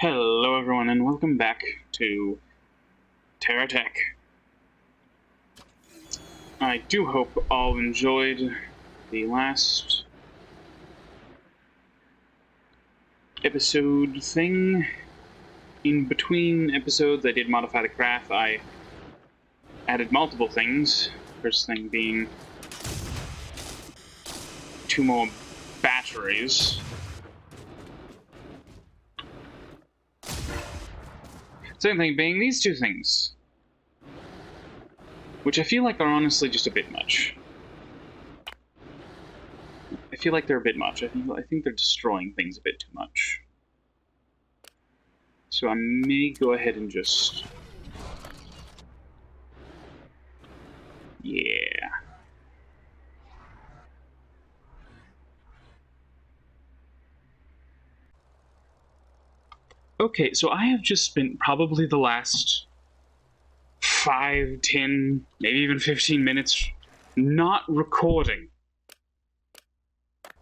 Hello everyone and welcome back to TerraTech. I do hope all enjoyed the last episode thing. In between episodes I did modify the craft. I added multiple things. First thing being 2 more batteries. Second thing being these 2 things, which I feel like are honestly just a bit much. I feel like they're a bit much. I think they're destroying things a bit too much. So I may go ahead and just... yeah. Okay, so I have just spent probably the last 5, 10, maybe even 15 minutes not recording. If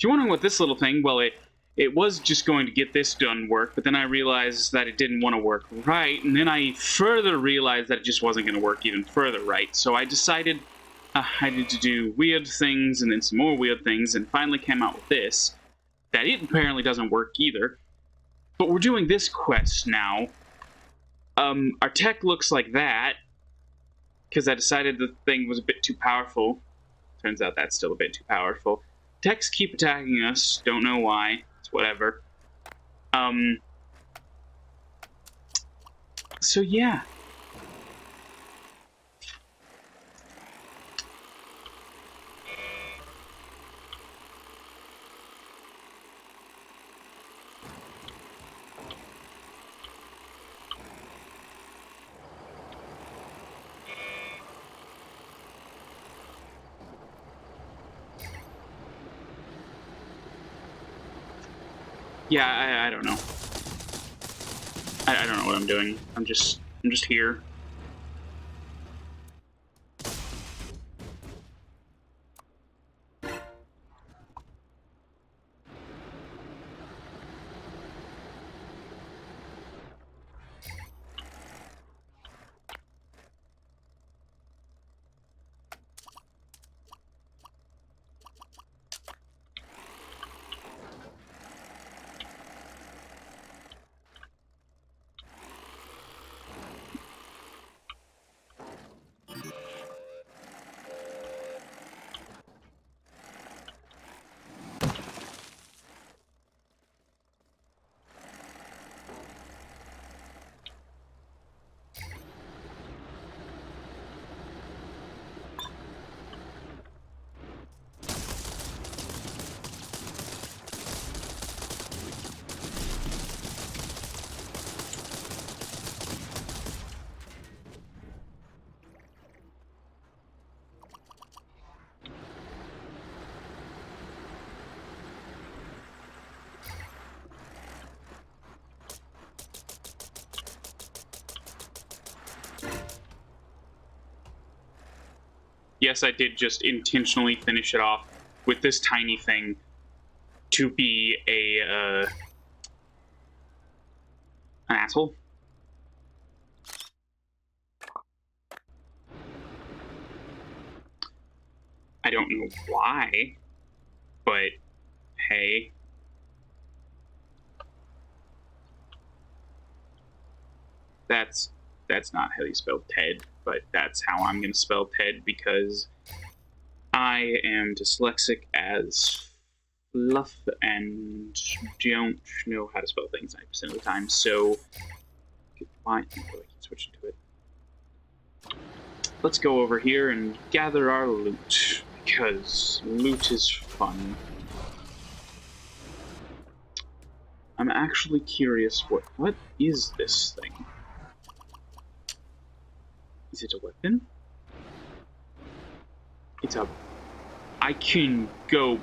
you're wondering what this little thing, well, it was just going to get this done work, but then I realized that it didn't want to work right, and then I further realized that it just wasn't going to work even further right, so I decided I needed to do weird things and then some more weird things, and finally came out with this. That it apparently doesn't work either. But we're doing this quest now. Our tech looks like that, because I decided the thing was a bit too powerful. Turns out that's still a bit too powerful. Techs keep attacking us, don't know why. It's whatever. So yeah. Yeah, I don't know. I don't know what I'm doing. I'm just here. Yes, I did just intentionally finish it off with this tiny thing to be an asshole. I don't know why, but hey. That's not how you spell Ted, but that's how I'm going to spell Ted because I am dyslexic as fluff and don't know how to spell things 90% of the time, so why do I keep switching to it? Let's go over here and gather our loot, because loot is fun. I'm actually curious, what is this thing? Is it a weapon? I can go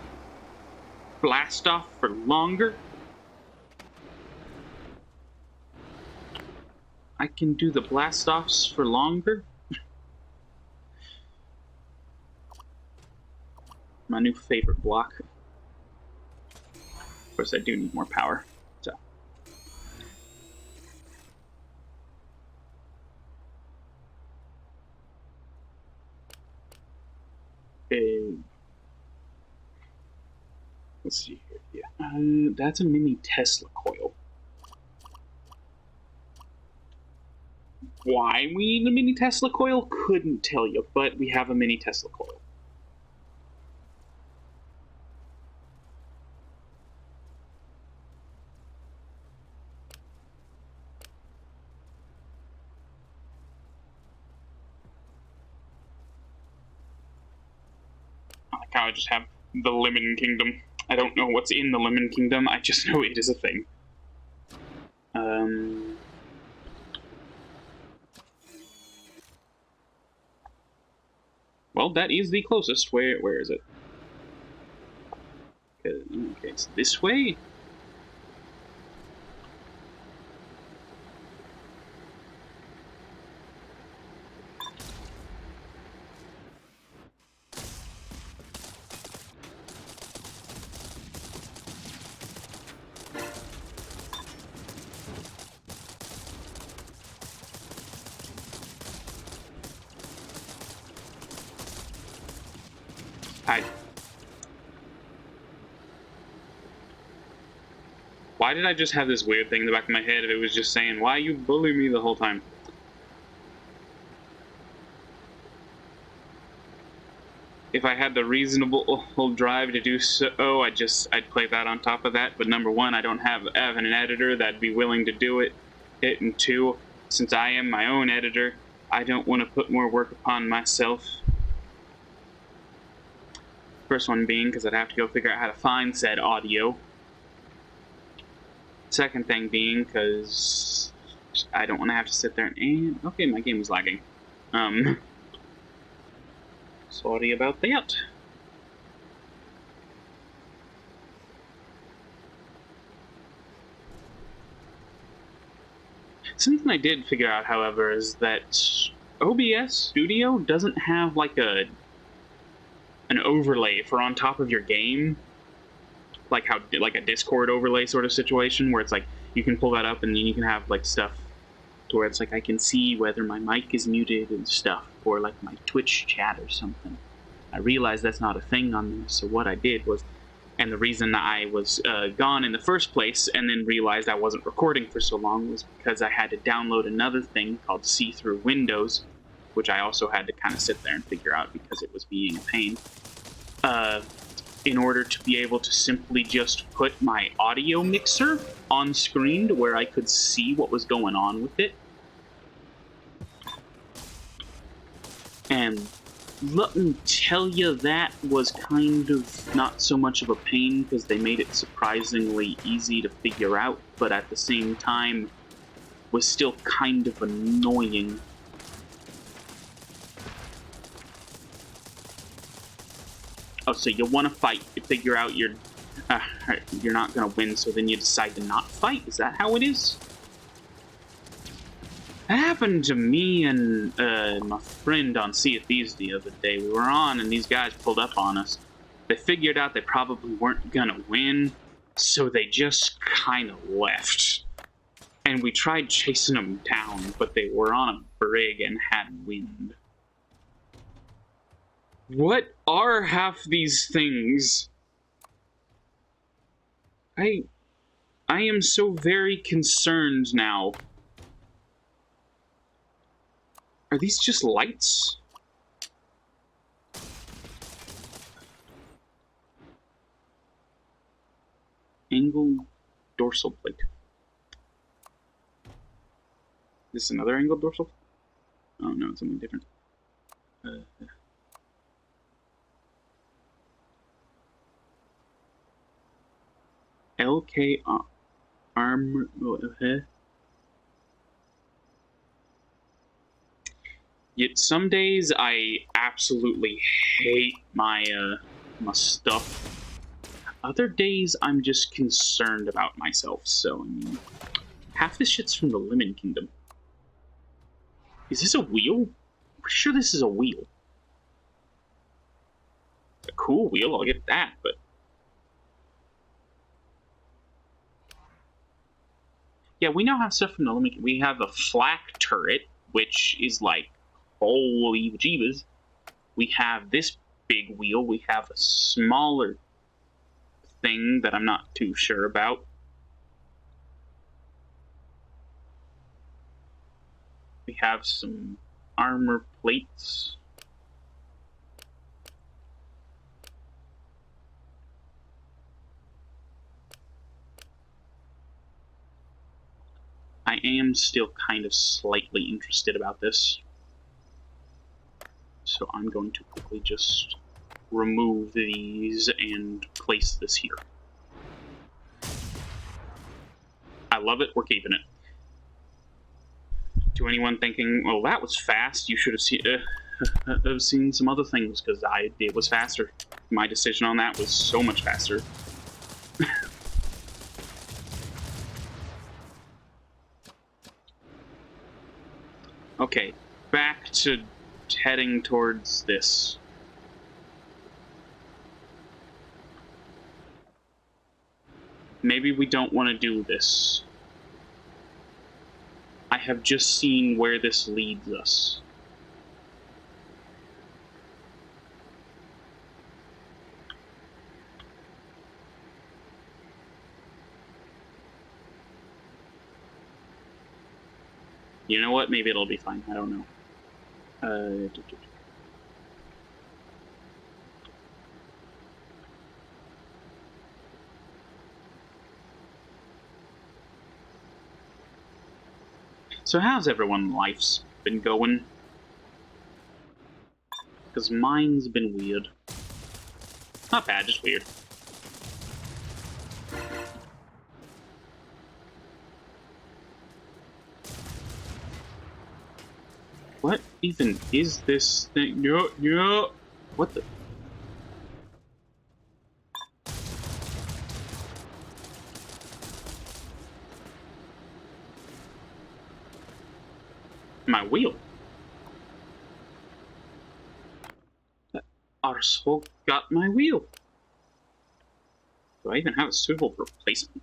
blast off for longer? I can do the blast offs for longer? My new favorite block. Of course, I do need more power. So. Let's see here. Yeah. That's a mini Tesla coil. Why we need a mini Tesla coil? Couldn't tell you, but we have a mini Tesla coil. I like how I just have the Lemon Kingdom. I don't know what's in the Lemon Kingdom, I just know it is a thing. Well, that is the closest. Where is it? Okay, it's this way? Why did I just have this weird thing in the back of my head if it was just saying, why you bully me the whole time? If I had the reasonable drive to do so, I'd play that on top of that. But number one, I don't have an editor that'd be willing to do it. And two, since I am my own editor, I don't want to put more work upon myself. First one being because I'd have to go figure out how to find said audio. Second thing being because I don't want to have to sit there and... Okay, my game was lagging. Sorry about that. Something I did figure out, however, is that OBS Studio doesn't have like an overlay for on top of your game. Like a Discord overlay sort of situation where it's like you can pull that up and then you can have like stuff to where it's like I can see whether my mic is muted and stuff, or like my Twitch chat or something. I realized that's not a thing on there, so what I did was, and the reason I was gone in the first place and then realized I wasn't recording for so long was because I had to download another thing called See-Through Windows, which I also had to kind of sit there and figure out because it was being a pain. In order to be able to simply just put my audio mixer on screen to where I could see what was going on with it. And let me tell you, that was kind of not so much of a pain because they made it surprisingly easy to figure out, but at the same time was still kind of annoying. Oh, so you want to fight to figure out you're not going to win, so then you decide to not fight? Is that how it is? That happened to me and my friend on Sea of Thieves the other day. We were on, and these guys pulled up on us. They figured out they probably weren't going to win, so they just kind of left. And we tried chasing them down, but they were on a brig and had wind. What are half these things? I am so very concerned now. Are these just lights? Angled dorsal plate. This is another angled dorsal? Oh no, it's something different. LK armor. Yet some days I absolutely hate my my stuff. Other days I'm just concerned about myself. So I mean, half this shit's from the Lemon Kingdom. Is this a wheel? I'm sure this is a wheel. A cool wheel, I'll get that, but Yeah, we now have stuff from the limit. We have a flak turret, which is like, holy jeebas. We have this big wheel. We have a smaller thing that I'm not too sure about. We have some armor plates. I am still kind of slightly interested about this. So I'm going to quickly just remove these and place this here. I love it. We're keeping it. To anyone thinking, well, that was fast, you should have seen some other things, because it was faster. My decision on that was so much faster. Okay, back to heading towards this. Maybe we don't want to do this. I have just seen where this leads us. You know what? Maybe it'll be fine. I don't know. So how's everyone's life's been going? Because mine's been weird. Not bad, just weird. What even is this thing? No. What the? My wheel. That arsehole got my wheel. Do I even have a suitable replacement?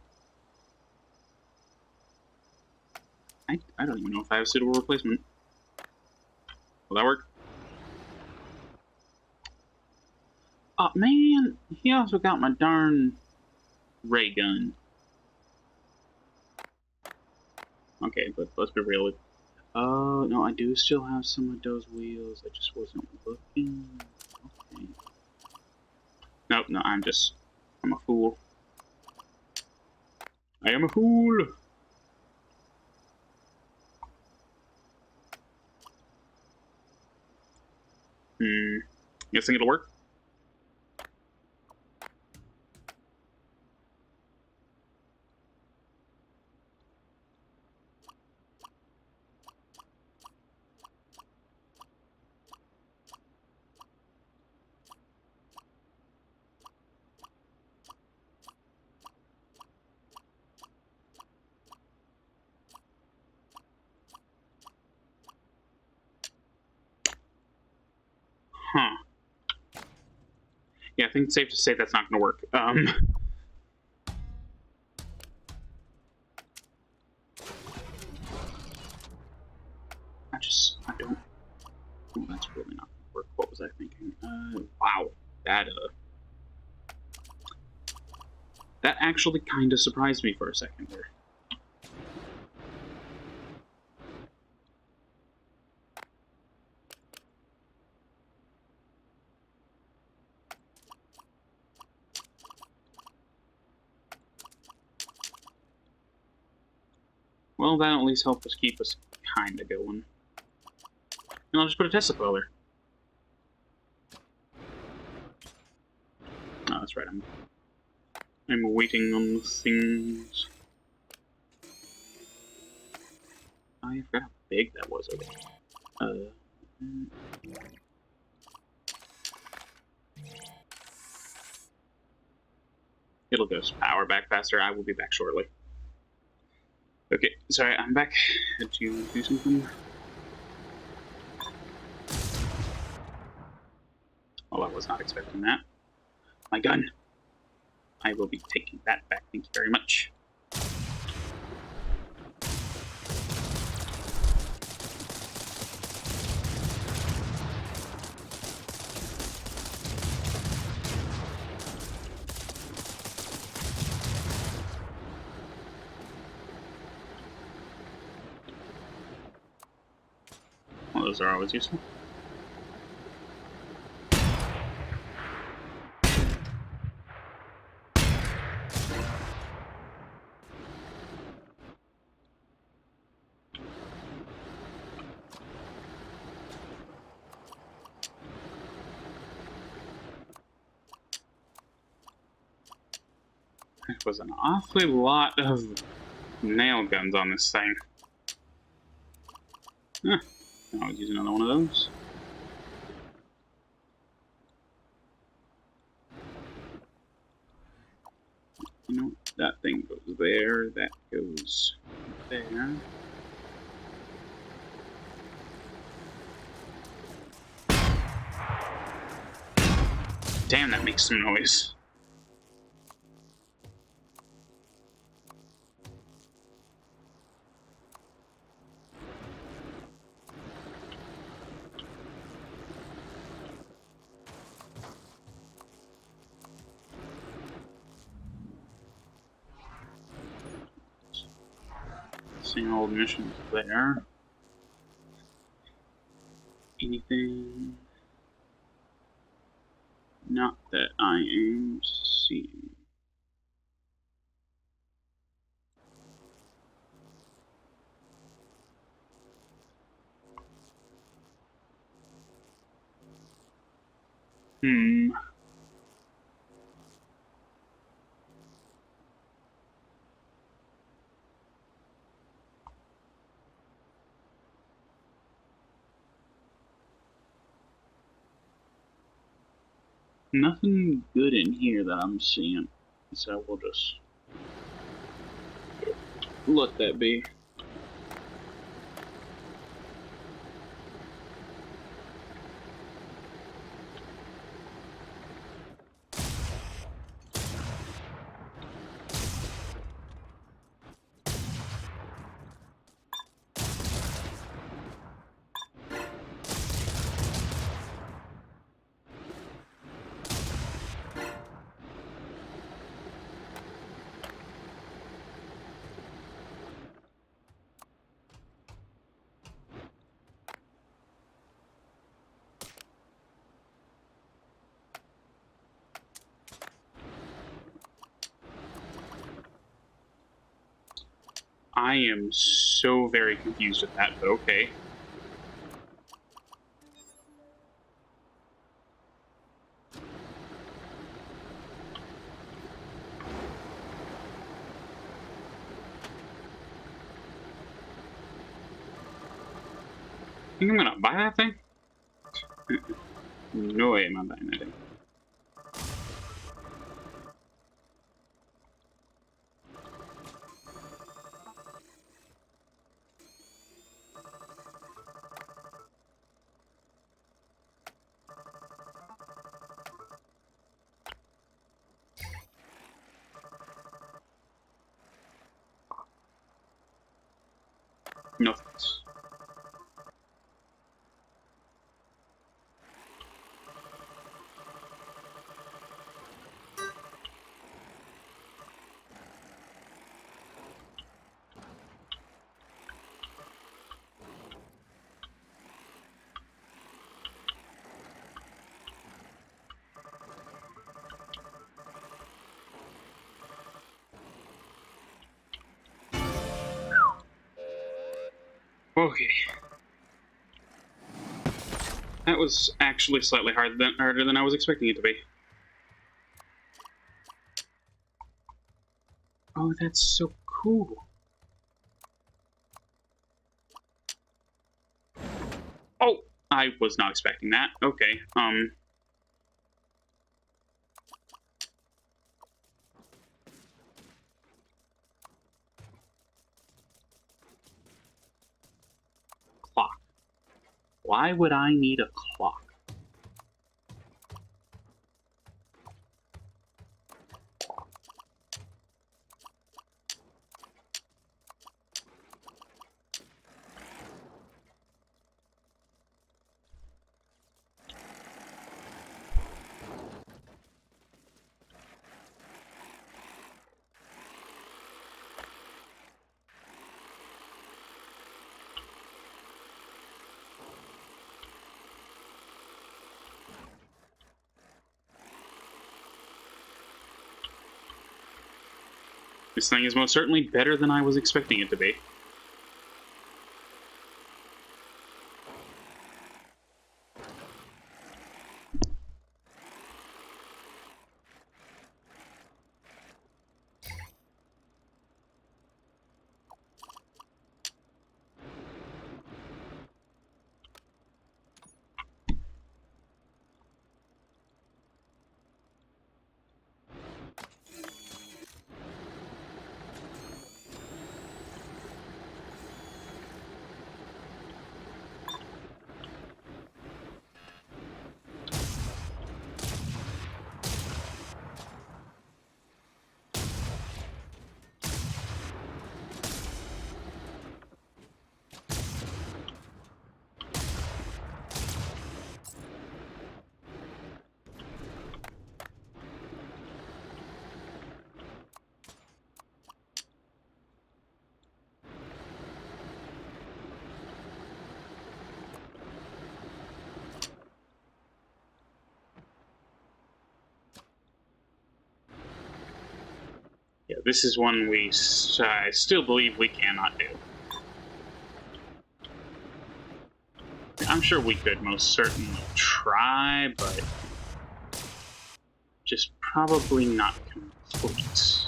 I don't even know if I have a suitable replacement. Will that work? Oh man, he also got my darn ray gun. Okay, but let's be real. Oh, no, I do still have some of those wheels. I just wasn't looking. Okay. Nope, no, I'm a fool. I am a fool! Guessing it'll work? Huh. Yeah, I think it's safe to say that's not going to work. I don't... Oh, that's really not going to work. What was I thinking? Wow. That actually kind of surprised me for a second there. Well, that'll at least help us keep us kind of going. And I'll just put a Tesla coil there. Oh, that's right. I'm waiting on the things. I forgot how big that was over there. It'll go power back faster. I will be back shortly. Okay, sorry, I'm back. Had to do something. Well, I was not expecting that. My gun. I will be taking that back. Thank you very much. those are always useful. There was an awfully lot of nail guns on this thing. Huh. I would use another one of those. You know, that thing goes there, that goes there. Damn, that makes some noise. Same old missions there. Anything? Not that I am seeing. Nothing good in here that I'm seeing, so we'll just let that be. I am so very confused with that, but okay. Think I'm gonna buy that thing? No way am I buying that thing. No thanks. Okay. That was actually slightly harder than I was expecting it to be. Oh, that's so cool. Oh, I was not expecting that. Okay, clock. Why would I need a clock? This thing is most certainly better than I was expecting it to be. Yeah, this is one I still believe we cannot do. I'm sure we could most certainly try, but just probably not complete.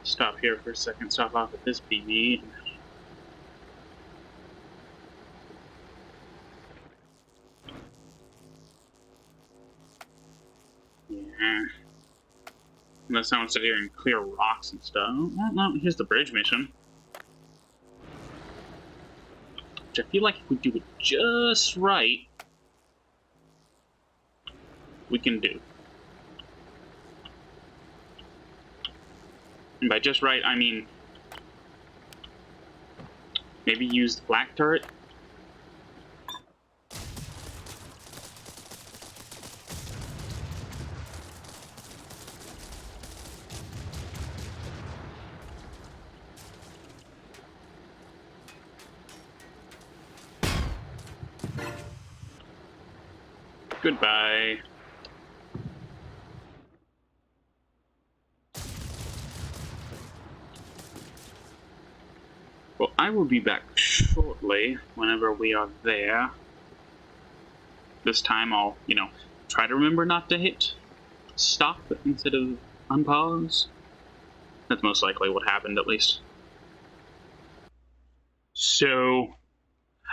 Stop here for a second, stop off at this BB. Yeah. Unless I want to sit here and clear rocks and stuff. Well, no, here's the bridge mission. Which I feel like if we do it just right, we can do. And by just right, I mean maybe use the black turret. Goodbye. Well, I will be back shortly, whenever we are there. This time I'll, try to remember not to hit stop instead of unpause. That's most likely what happened, at least. So,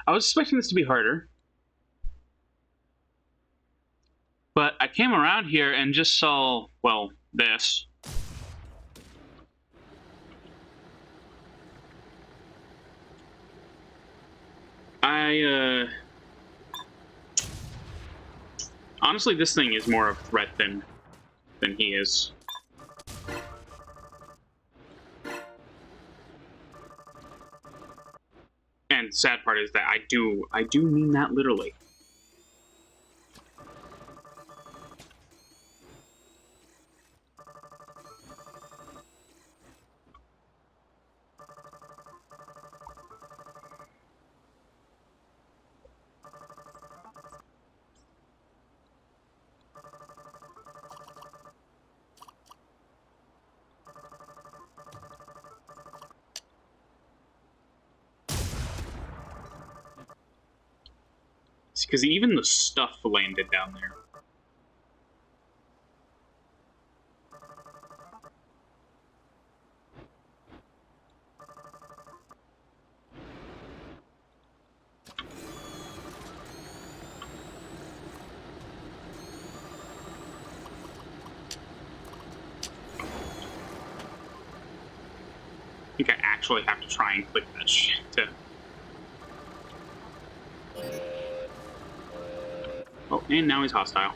I was expecting this to be harder. But I came around here and just saw, well, this. Honestly, this thing is more of a threat than he is. And the sad part is that I do mean that literally. Because even the stuff landed down there. I think I actually have to try and click that shit to... Oh, and now he's hostile.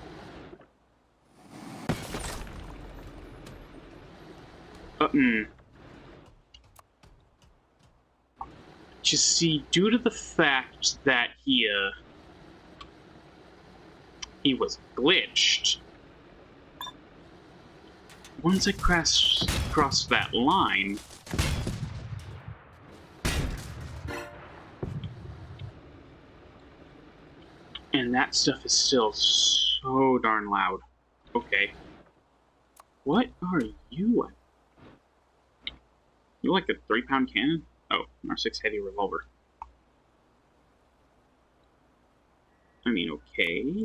Just see, due to the fact that he, he was glitched. Once I crossed that line, and that stuff is still so darn loud. Okay. What are you? You like a 3-pound cannon? Oh, an R6 heavy revolver. I mean, okay.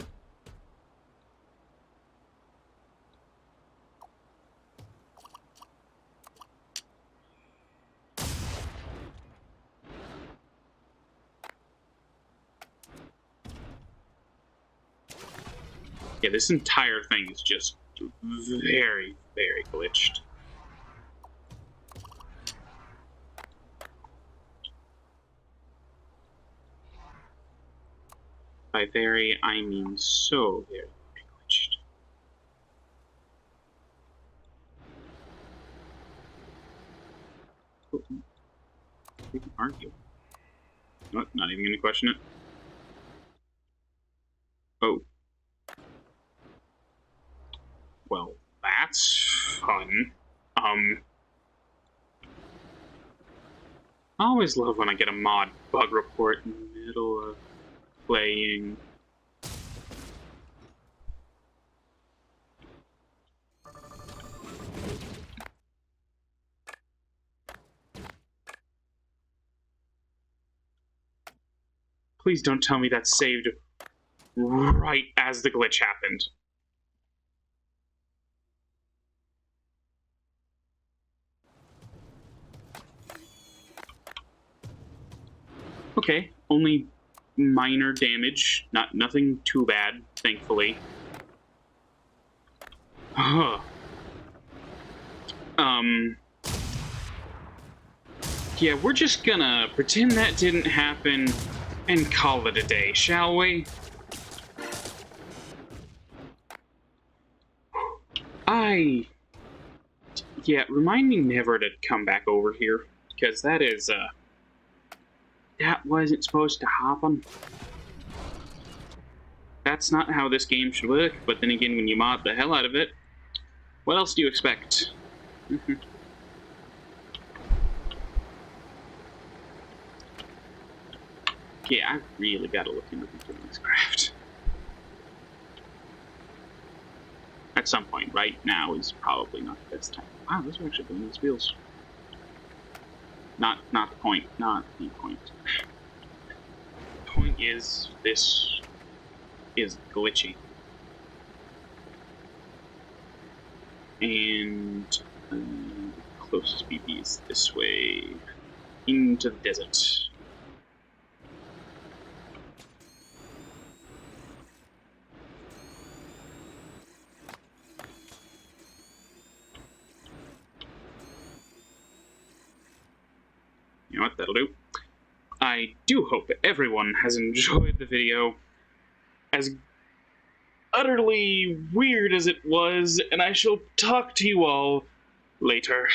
Yeah, this entire thing is just very, very glitched. By very, I mean so very, very glitched. We can argue. What? Not even gonna question it. Oh. Well, that's fun. I always love when I get a mod bug report in the middle of playing. Please don't tell me that's saved right as the glitch happened. Okay, only minor damage, nothing too bad, thankfully. Yeah, we're just gonna pretend that didn't happen and call it a day, shall we? Yeah, remind me never to come back over here, because that wasn't supposed to happen. That's not how this game should work, but then again, when you mod the hell out of it, what else do you expect? Yeah, I really gotta look into doing this craft. At some point, right now is probably not the best time. Wow, those are actually doing these wheels. Not the point. Not the point. The point is, this is glitchy. And the closest BP is this way into the desert. You know what, that'll do. I do hope everyone has enjoyed the video, as utterly weird as it was, and I shall talk to you all later.